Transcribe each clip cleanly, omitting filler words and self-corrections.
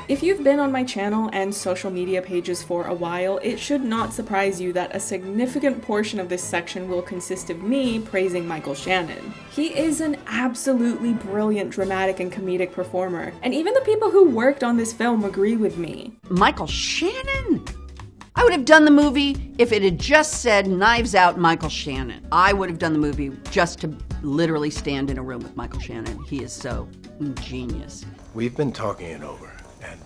If you've been on my channel and social media pages for a while, it should not surprise you that a significant portion of this section will consist of me praising Michael Shannon. He is an absolutely brilliant dramatic and comedic performer, and even the people who worked on this film agree with me. Michael Shannon? I would have done the movie if it had just said Knives Out Michael Shannon. I would have done the movie just to literally stand in a room with Michael Shannon. He is so genius. We've been talking it over, and,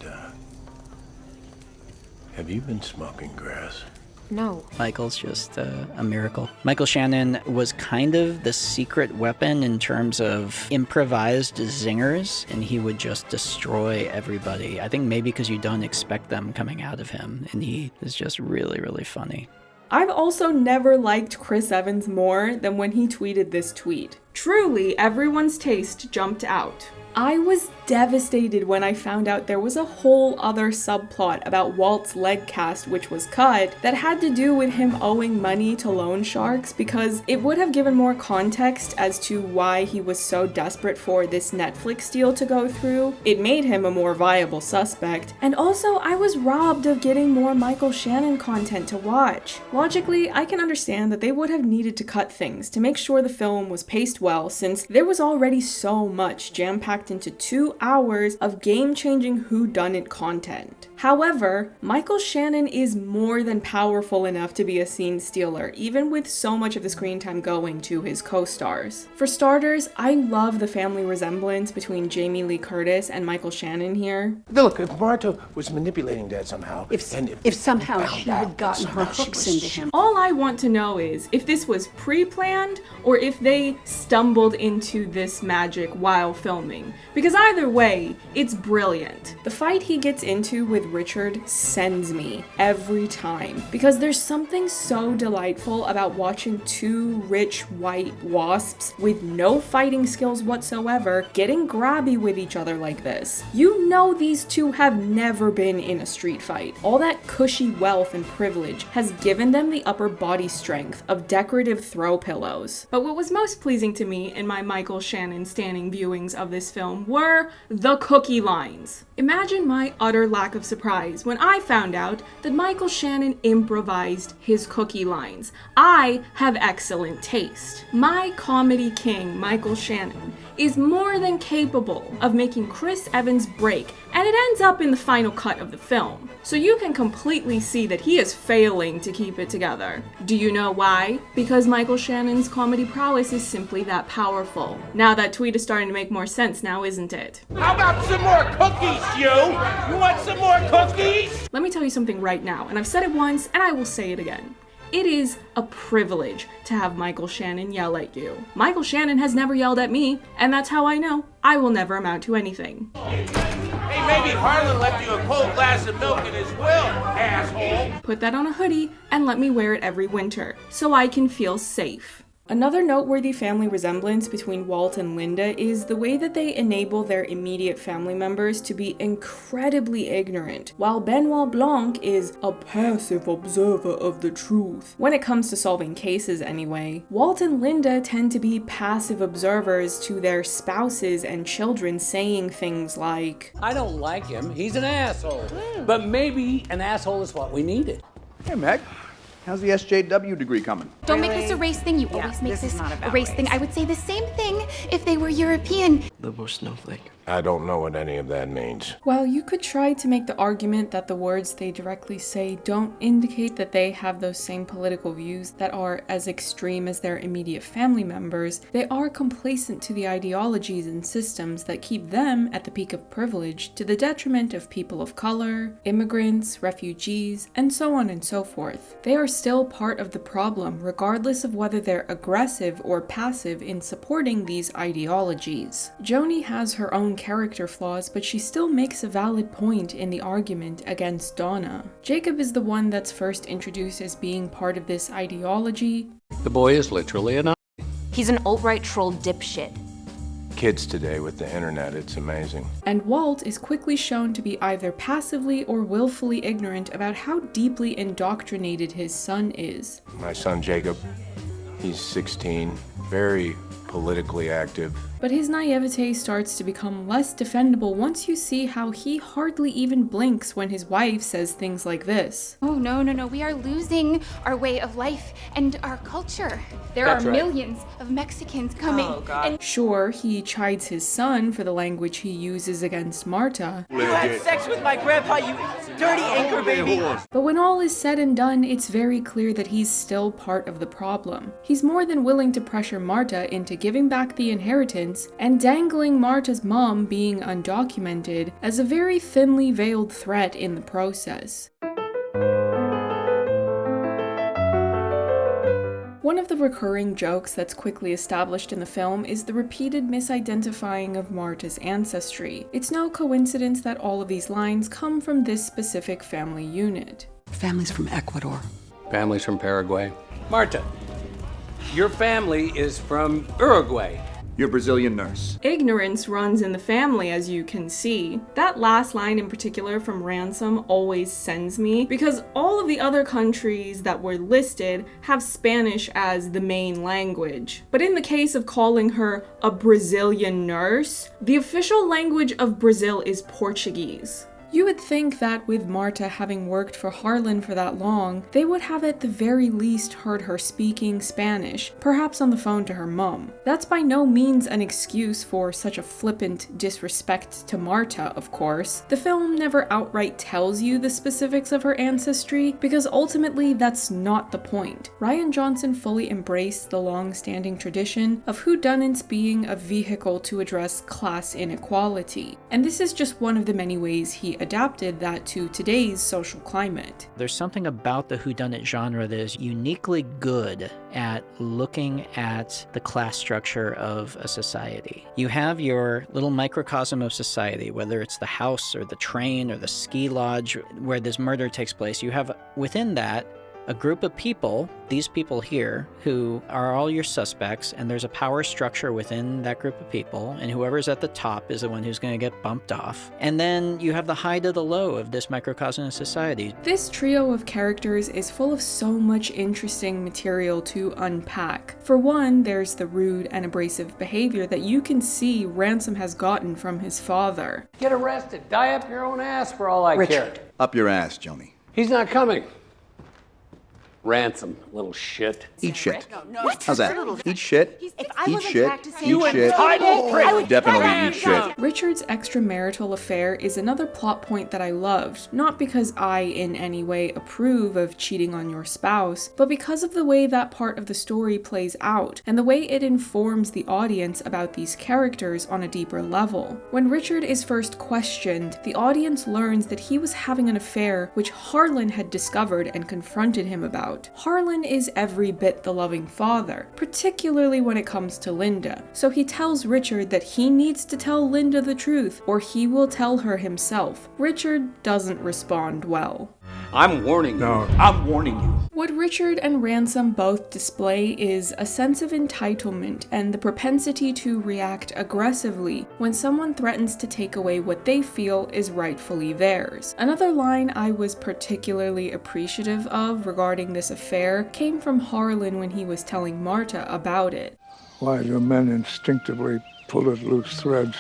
have you been smoking grass? No. Michael's just a miracle. Michael Shannon was kind of the secret weapon in terms of improvised zingers, and he would just destroy everybody. I think maybe because you don't expect them coming out of him, and he is just really, really funny. I've also never liked Chris Evans more than when he tweeted this tweet. Truly, everyone's taste jumped out. I was devastated when I found out there was a whole other subplot about Walt's leg cast which was cut that had to do with him owing money to loan sharks, because it would have given more context as to why he was so desperate for this Netflix deal to go through. It made him a more viable suspect, and also I was robbed of getting more Michael Shannon content to watch. Logically, I can understand that they would have needed to cut things to make sure the film was paced well, since there was already so much jam-packed into 2 hours of game-changing whodunit content. However, Michael Shannon is more than powerful enough to be a scene stealer, even with so much of the screen time going to his co-stars. For starters, I love the family resemblance between Jamie Lee Curtis and Michael Shannon here. Look, if Martha was manipulating Dad somehow, If somehow she had gotten her hooks into him. All I want to know is if this was pre-planned or if they stumbled into this magic while filming. Because either way, it's brilliant. The fight he gets into with Richard sends me every time, because there's something so delightful about watching two rich white wasps with no fighting skills whatsoever getting grabby with each other like this. You know these two have never been in a street fight. All that cushy wealth and privilege has given them the upper body strength of decorative throw pillows. But what was most pleasing to me in my Michael Shannon standing viewings of this film were the cookie lines. Imagine my utter lack of surprise when I found out that Michael Shannon improvised his cookie lines. I have excellent taste. My comedy king, Michael Shannon, is more than capable of making Chris Evans break, and it ends up in the final cut of the film. So you can completely see that he is failing to keep it together. Do you know why? Because Michael Shannon's comedy prowess is simply that powerful. Now that tweet is starting to make more sense now, isn't it? How about some more cookies, you? You want some more cookies? Let me tell you something right now, and I've said it once, and I will say it again. It is a privilege to have Michael Shannon yell at you. Michael Shannon has never yelled at me, and that's how I know I will never amount to anything. Hey, maybe Harlan left you a cold glass of milk in his will, asshole. Put that on a hoodie and let me wear it every winter, so I can feel safe. Another noteworthy family resemblance between Walt and Linda is the way that they enable their immediate family members to be incredibly ignorant, while Benoit Blanc is a passive observer of the truth. When it comes to solving cases anyway, Walt and Linda tend to be passive observers to their spouses and children saying things like, I don't like him, he's an asshole. But maybe an asshole is what we needed. Hey, Meg. How's the SJW degree coming? Don't make this a race thing. You always make this a race thing. I would say the same thing if they were European. Liberal snowflake. I don't know what any of that means. While you could try to make the argument that the words they directly say don't indicate that they have those same political views that are as extreme as their immediate family members, they are complacent to the ideologies and systems that keep them at the peak of privilege to the detriment of people of color, immigrants, refugees, and so on and so forth. They are still part of the problem regardless of whether they're aggressive or passive in supporting these ideologies. Joni has her own character flaws, but she still makes a valid point in the argument against Donna. Jacob is the one that's first introduced as being part of this ideology. The boy is literally an He's an alt-right troll dipshit. Kids today with the internet, it's amazing. And Walt is quickly shown to be either passively or willfully ignorant about how deeply indoctrinated his son is. My son Jacob, he's 16, very politically active. But his naivete starts to become less defendable once you see how he hardly even blinks when his wife says things like this. Oh, no. We are losing our way of life and our culture. There That's are right. millions of Mexicans coming. Oh, God. And Sure, he chides his son for the language he uses against Marta, You had sex with my grandpa, you dirty anchor baby. but when all is said and done, it's very clear that he's still part of the problem. He's more than willing to pressure Marta into giving back the inheritance and dangling Marta's mom being undocumented as a very thinly veiled threat in the process. One of the recurring jokes that's quickly established in the film is the repeated misidentifying of Marta's ancestry. It's no coincidence that all of these lines come from this specific family unit. Family's from Ecuador. Family's from Paraguay. Marta, your family is from Uruguay. Your Brazilian nurse. Ignorance runs in the family, as you can see. That last line in particular from Ransom always sends me, because all of the other countries that were listed have Spanish as the main language. But in the case of calling her a Brazilian nurse, the official language of Brazil is Portuguese. You would think that with Marta having worked for Harlan for that long, they would have at the very least heard her speaking Spanish, perhaps on the phone to her mom. That's by no means an excuse for such a flippant disrespect to Marta, of course. The film never outright tells you the specifics of her ancestry, because ultimately that's not the point. Rian Johnson fully embraced the long-standing tradition of whodunits being a vehicle to address class inequality, and this is just one of the many ways he adapted that to today's social climate. There's something about the whodunit genre that is uniquely good at looking at the class structure of a society. You have your little microcosm of society, whether it's the house or the train or the ski lodge where this murder takes place. You have within that a group of people, these people here, who are all your suspects, and there's a power structure within that group of people, and whoever's at the top is the one who's going to get bumped off. And then you have the high to the low of this microcosm of society. This trio of characters is full of so much interesting material to unpack. For one, there's the rude and abrasive behavior that you can see Ransom has gotten from his father. Get arrested. Die up your own ass for all I care. Up your ass, Joni. He's not coming. Ransom, little shit. Eat shit. How's that? Eat shit. if I Eat wasn't shit. practicing, Eat shit. I would Definitely eat shit. Richard's extramarital affair is another plot point that I loved, not because I in any way approve of cheating on your spouse, but because of the way that part of the story plays out, and the way it informs the audience about these characters on a deeper level. When Richard is first questioned, the audience learns that he was having an affair which Harlan had discovered and confronted him about. Harlan is every bit the loving father, particularly when it comes to Linda, so he tells Richard that he needs to tell Linda the truth, or he will tell her himself. Richard doesn't respond well. I'm warning you. No, I'm warning you. What Richard and Ransom both display is a sense of entitlement and the propensity to react aggressively when someone threatens to take away what they feel is rightfully theirs. Another line I was particularly appreciative of regarding this affair came from Harlan when he was telling Marta about it. Why do men instinctively pull at loose threads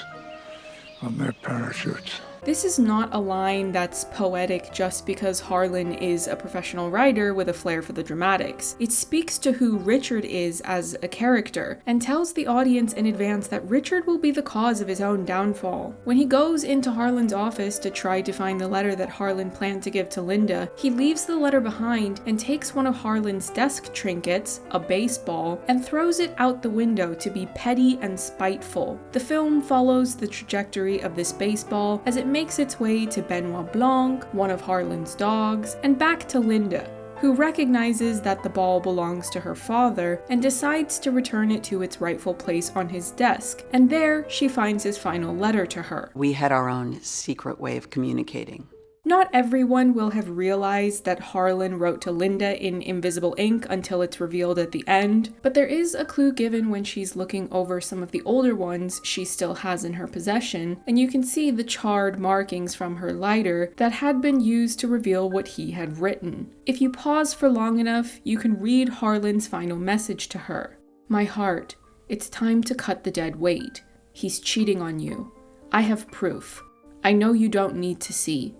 on their parachutes? This is not a line that's poetic just because Harlan is a professional writer with a flair for the dramatics. It speaks to who Richard is as a character, and tells the audience in advance that Richard will be the cause of his own downfall. When he goes into Harlan's office to try to find the letter that Harlan planned to give to Linda, he leaves the letter behind and takes one of Harlan's desk trinkets, a baseball, and throws it out the window to be petty and spiteful. The film follows the trajectory of this baseball as it makes its way to Benoit Blanc, one of Harlan's dogs, and back to Linda, who recognizes that the ball belongs to her father and decides to return it to its rightful place on his desk, and there she finds his final letter to her. We had our own secret way of communicating. Not everyone will have realized that Harlan wrote to Linda in invisible ink until it's revealed at the end, but there is a clue given when she's looking over some of the older ones she still has in her possession, and you can see the charred markings from her lighter that had been used to reveal what he had written. If you pause for long enough, you can read Harlan's final message to her. My heart, it's time to cut the dead weight. He's cheating on you. I have proof. I know you don't need to see.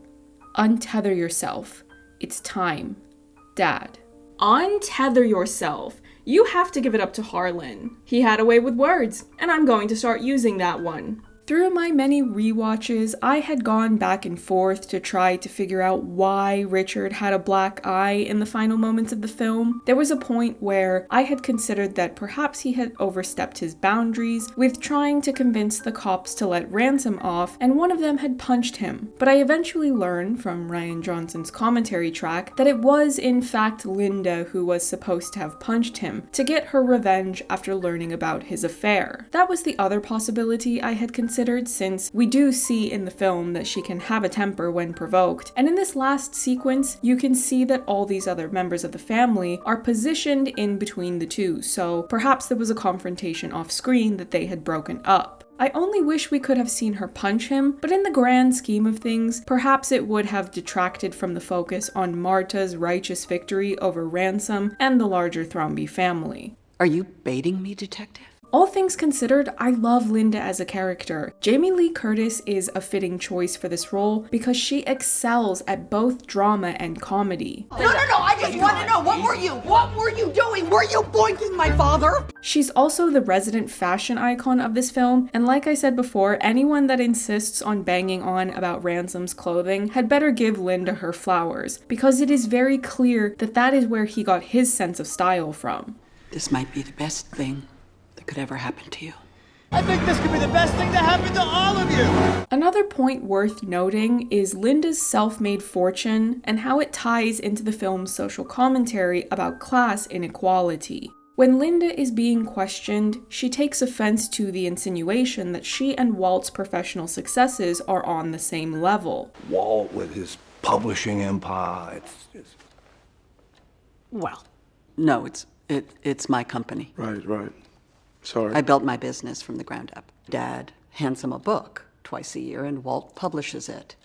Untether yourself. It's time. Dad. Untether yourself. You have to give it up to Harlan. He had a way with words, and I'm going to start using that one. Through my many rewatches, I had gone back and forth to try to figure out why Richard had a black eye in the final moments of the film. There was a point where I had considered that perhaps he had overstepped his boundaries with trying to convince the cops to let Ransom off, and one of them had punched him. But I eventually learned from Rian Johnson's commentary track that it was in fact Linda who was supposed to have punched him to get her revenge after learning about his affair. That was the other possibility I had considered, since we do see in the film that she can have a temper when provoked, and in this last sequence you can see that all these other members of the family are positioned in between the two, so perhaps there was a confrontation off screen that they had broken up. I only wish we could have seen her punch him, but in the grand scheme of things, perhaps it would have detracted from the focus on Marta's righteous victory over Ransom and the larger Thrombey family. Are you baiting me, detective? All things considered, I love Linda as a character. Jamie Lee Curtis is a fitting choice for this role because she excels at both drama and comedy. No, I just want to know, what were you doing? Were you boinking my father? She's also the resident fashion icon of this film, and like I said before, anyone that insists on banging on about Ransom's clothing had better give Linda her flowers, because it is very clear that that is where he got his sense of style from. This might be the best thing that could ever happen to you. I think this could be the best thing to happen to all of you! Another point worth noting is Linda's self-made fortune and how it ties into the film's social commentary about class inequality. When Linda is being questioned, she takes offense to the insinuation that she and Walt's professional successes are on the same level. Walt with his publishing empire, it's... Well, no, it's my company. Right. Sorry. I built my business from the ground up. Dad hands him a book twice a year, and Walt publishes it.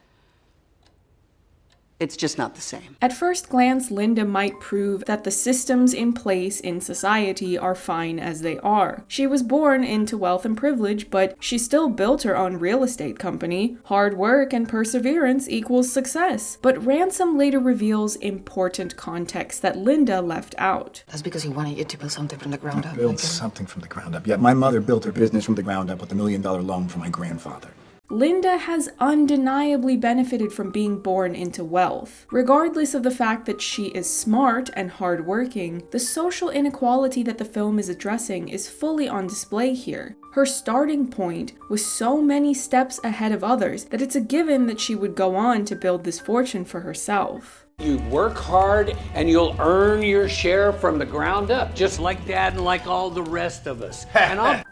It's just not the same. At first glance, Linda might prove that the systems in place in society are fine as they are. She was born into wealth and privilege, but she still built her own real estate company. Hard work and perseverance equals success. But Ransom later reveals important context that Linda left out. That's because he wanted you to build something from the ground up. Build something from the ground up. Yeah, my mother built her business from the ground up with $1 million loan from my grandfather. Linda has undeniably benefited from being born into wealth. Regardless of the fact that she is smart and hardworking, the social inequality that the film is addressing is fully on display here. Her starting point was so many steps ahead of others that it's a given that she would go on to build this fortune for herself. You work hard and you'll earn your share from the ground up, just like Dad and like all the rest of us.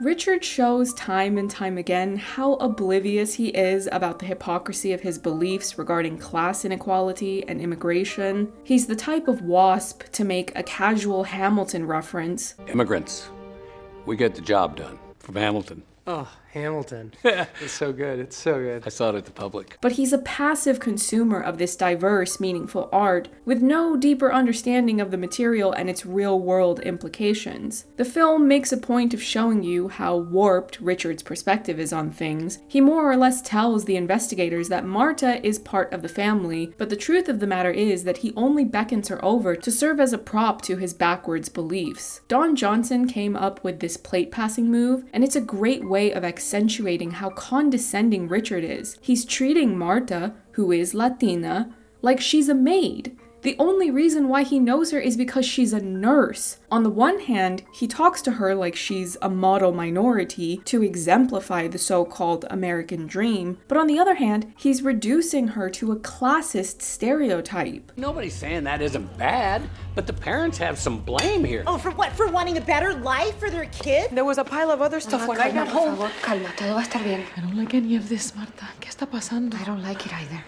Richard shows time and time again how oblivious he is about the hypocrisy of his beliefs regarding class inequality and immigration. He's the type of WASP to make a casual Hamilton reference. Immigrants, we get the job done. From Hamilton. Oh, Hamilton. It's so good. It's so good. I saw it at the Public. But he's a passive consumer of this diverse, meaningful art with no deeper understanding of the material and its real-world implications. The film makes a point of showing you how warped Richard's perspective is on things. He more or less tells the investigators that Marta is part of the family, but the truth of the matter is that he only beckons her over to serve as a prop to his backwards beliefs. Don Johnson came up with this plate-passing move, and it's a great way of accentuating how condescending Richard is. He's treating Marta, who is Latina, like she's a maid. The only reason why he knows her is because she's a nurse. On the one hand, he talks to her like she's a model minority to exemplify the so-called American dream, but on the other hand, he's reducing her to a classist stereotype. Nobody's saying that isn't bad, but the parents have some blame here. Oh, for what? For wanting a better life for their kid? There was a pile of other stuff when I got home. Calma, todo va a estar bien. I don't like any of this, Marta. ¿Qué está pasando? I don't like it either.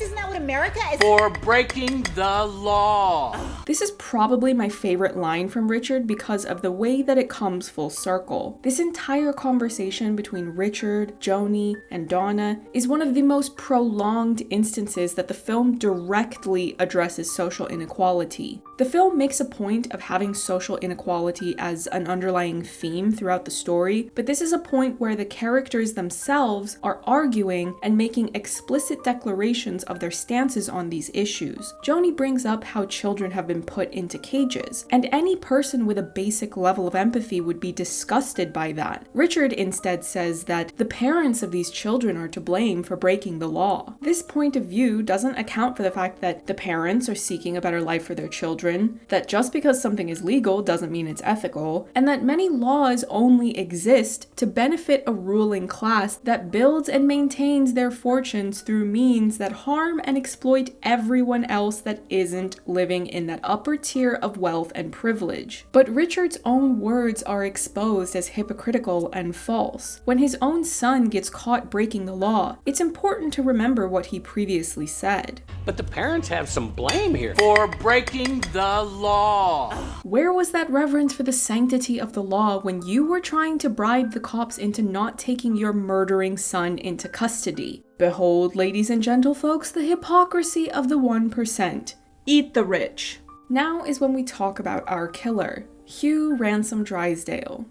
Isn't that what America is? For breaking the law. This is probably my favorite line from Richard because of the way that it comes full circle. This entire conversation between Richard, Joni, and Donna is one of the most prolonged instances that the film directly addresses social inequality. The film makes a point of having social inequality as an underlying theme throughout the story, but this is a point where the characters themselves are arguing and making explicit declarations of their stances on these issues. Joni brings up how children have been put into cages, and any person with a basic level of empathy would be disgusted by that. Richard instead says that the parents of these children are to blame for breaking the law. This point of view doesn't account for the fact that the parents are seeking a better life for their children, that just because something is legal doesn't mean it's ethical, and that many laws only exist to benefit a ruling class that builds and maintains their fortunes through means that harm and exploit everyone else that isn't living in that upper tier of wealth and privilege. But Richard's own words are exposed as hypocritical and false. When his own son gets caught breaking the law, it's important to remember what he previously said. But the parents have some blame here for breaking the law. Where was that reverence for the sanctity of the law when you were trying to bribe the cops into not taking your murdering son into custody? Behold, ladies and gentlefolks, the hypocrisy of the 1%. Eat the rich. Now is when we talk about our killer, Hugh Ransom Drysdale.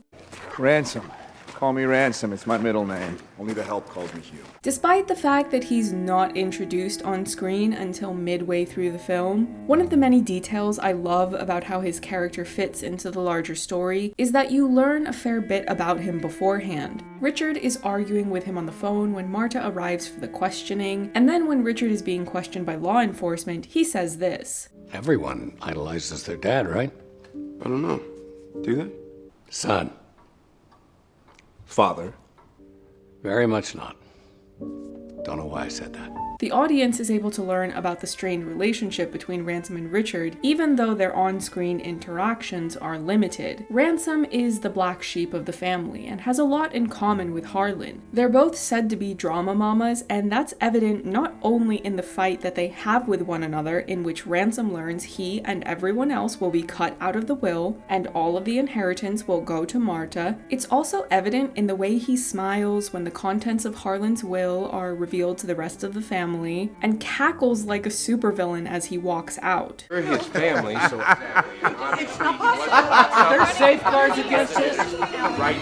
Ransom. Call me Ransom, it's my middle name. Only the help calls me Hugh. Despite the fact that he's not introduced on screen until midway through the film, one of the many details I love about how his character fits into the larger story is that you learn a fair bit about him beforehand. Richard is arguing with him on the phone when Marta arrives for the questioning, and then when Richard is being questioned by law enforcement, he says this. Everyone idolizes their dad, right? I don't know. Do they? Son. Father. Very much not. Don't know why I said that. The audience is able to learn about the strained relationship between Ransom and Richard, even though their on-screen interactions are limited. Ransom is the black sheep of the family and has a lot in common with Harlan. They're both said to be drama mamas, and that's evident not only in the fight that they have with one another, in which Ransom learns he and everyone else will be cut out of the will, and all of the inheritance will go to Marta. It's also evident in the way he smiles when the contents of Harlan's will are revealed to the rest of the family, and cackles like a supervillain as he walks out. We're his family, so it's not possible. There's safeguards against this. Right.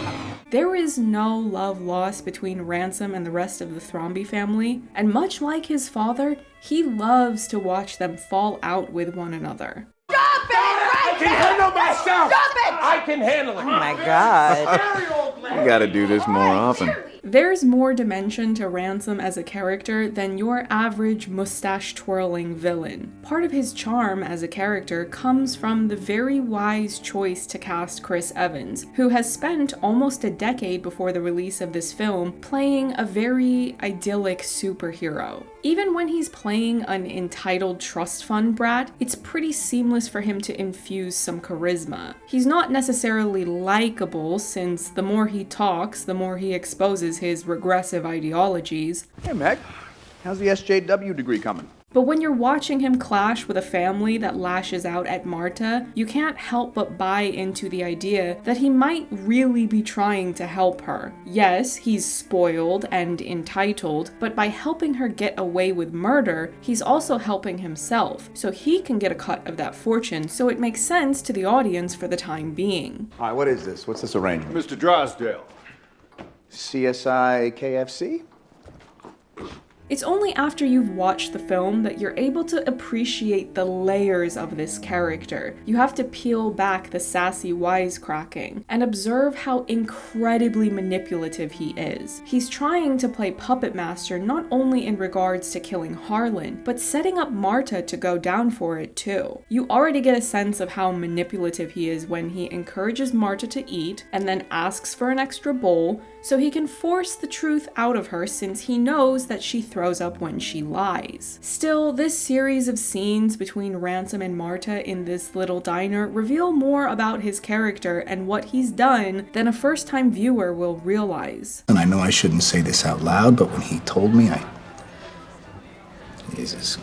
There is no love lost between Ransom and the rest of the Thromby family, and much like his father, he loves to watch them fall out with one another. Stop it! I can handle myself! Stop it! I can handle it! Oh my God. You gotta do this more often. There's more dimension to Ransom as a character than your average mustache-twirling villain. Part of his charm as a character comes from the very wise choice to cast Chris Evans, who has spent almost a decade before the release of this film playing a very idyllic superhero. Even when he's playing an entitled trust fund brat, it's pretty seamless for him to infuse some charisma. He's not necessarily likable, since the more he talks, the more he exposes his regressive ideologies. Hey, Meg. How's the SJW degree coming? But when you're watching him clash with a family that lashes out at Marta, you can't help but buy into the idea that he might really be trying to help her. Yes, he's spoiled and entitled, but by helping her get away with murder, he's also helping himself, so he can get a cut of that fortune, so it makes sense to the audience for the time being. All right, what is this? What's this arrangement? Mr. Drysdale. CSI KFC? It's only after you've watched the film that you're able to appreciate the layers of this character. You have to peel back the sassy wisecracking and observe how incredibly manipulative he is. He's trying to play puppet master not only in regards to killing Harlan, but setting up Marta to go down for it too. You already get a sense of how manipulative he is when he encourages Marta to eat and then asks for an extra bowl so he can force the truth out of her, since he knows that she throws up when she lies. Still, this series of scenes between Ransom and Marta in this little diner reveal more about his character and what he's done than a first-time viewer will realize. And I know I shouldn't say this out loud, but when he told me, Jesus.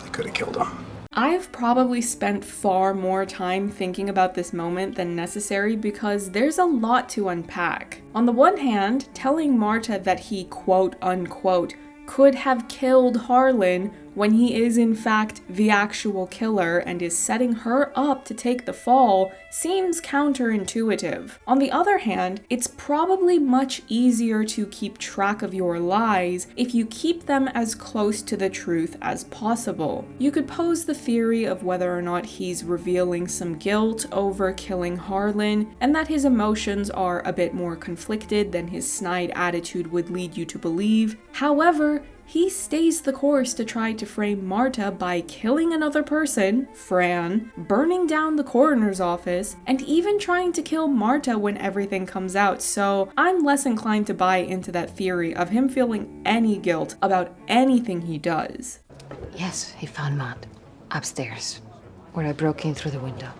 They could have killed him. I've probably spent far more time thinking about this moment than necessary because there's a lot to unpack. On the one hand, telling Marta that he quote unquote could have killed Harlan when he is in fact the actual killer and is setting her up to take the fall seems counterintuitive. On the other hand, it's probably much easier to keep track of your lies if you keep them as close to the truth as possible. You could pose the theory of whether or not he's revealing some guilt over killing Harlan, and that his emotions are a bit more conflicted than his snide attitude would lead you to believe. However, he stays the course to try to frame Marta by killing another person, Fran, burning down the coroner's office, and even trying to kill Marta when everything comes out, so I'm less inclined to buy into that theory of him feeling any guilt about anything he does. Yes, he found Matt upstairs, where I broke in through the window.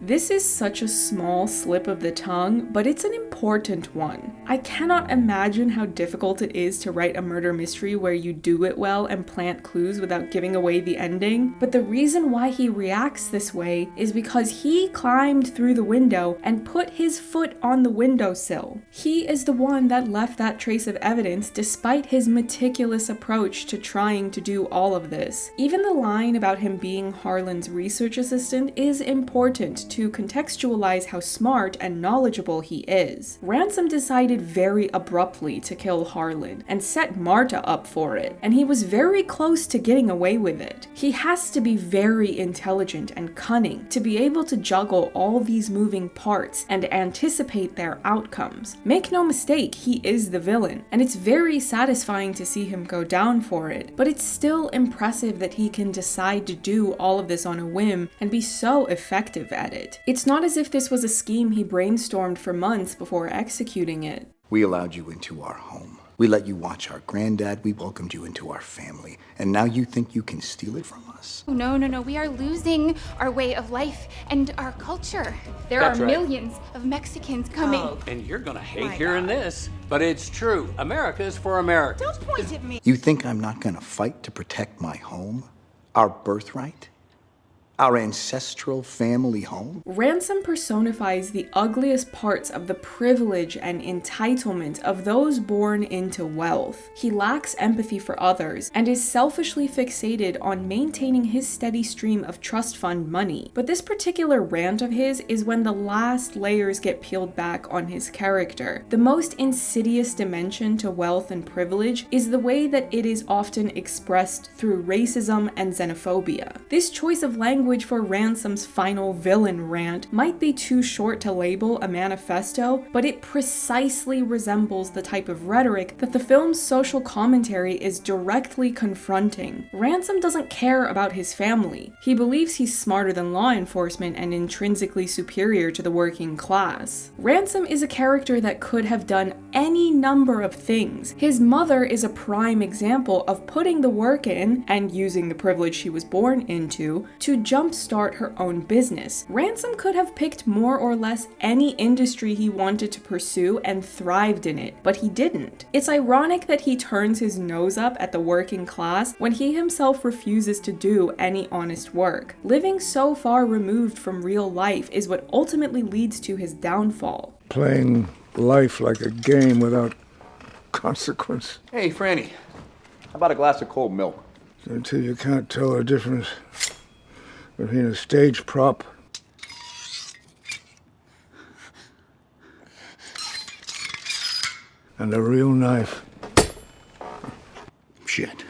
This is such a small slip of the tongue, but it's an important one. I cannot imagine how difficult it is to write a murder mystery where you do it well and plant clues without giving away the ending, but the reason why he reacts this way is because he climbed through the window and put his foot on the windowsill. He is the one that left that trace of evidence despite his meticulous approach to trying to do all of this. Even the line about him being Harlan's research assistant is important to contextualize how smart and knowledgeable he is. Ransom decided very abruptly to kill Harlan and set Marta up for it, and he was very close to getting away with it. He has to be very intelligent and cunning to be able to juggle all these moving parts and anticipate their outcomes. Make no mistake, he is the villain, and it's very satisfying to see him go down for it, but it's still impressive that he can decide to do all of this on a whim and be so effective at it. It's not as if this was a scheme he brainstormed for months before executing it. We allowed you into our home. We let you watch our granddad. We welcomed you into our family. And now you think you can steal it from us? Oh, no. We are losing our way of life and our culture. There are millions of Mexicans coming. Oh, and you're gonna hate hearing this, but it's true. America is for Americans. Don't point at me. You think I'm not gonna fight to protect my home? Our birthright? Our ancestral family home? Ransom personifies the ugliest parts of the privilege and entitlement of those born into wealth. He lacks empathy for others and is selfishly fixated on maintaining his steady stream of trust fund money. But this particular rant of his is when the last layers get peeled back on his character. The most insidious dimension to wealth and privilege is the way that it is often expressed through racism and xenophobia. This choice of language for Ransom's final villain rant might be too short to label a manifesto, but it precisely resembles the type of rhetoric that the film's social commentary is directly confronting. Ransom doesn't care about his family. He believes he's smarter than law enforcement and intrinsically superior to the working class. Ransom is a character that could have done any number of things. His mother is a prime example of putting the work in and using the privilege she was born into to jumpstart her own business. Ransom could have picked more or less any industry he wanted to pursue and thrived in it, but he didn't. It's ironic that he turns his nose up at the working class when he himself refuses to do any honest work. Living so far removed from real life is what ultimately leads to his downfall. Playing life like a game without consequence. Hey, Franny, how about a glass of cold milk? Until you can't tell the difference between a stage prop and a real knife. Shit.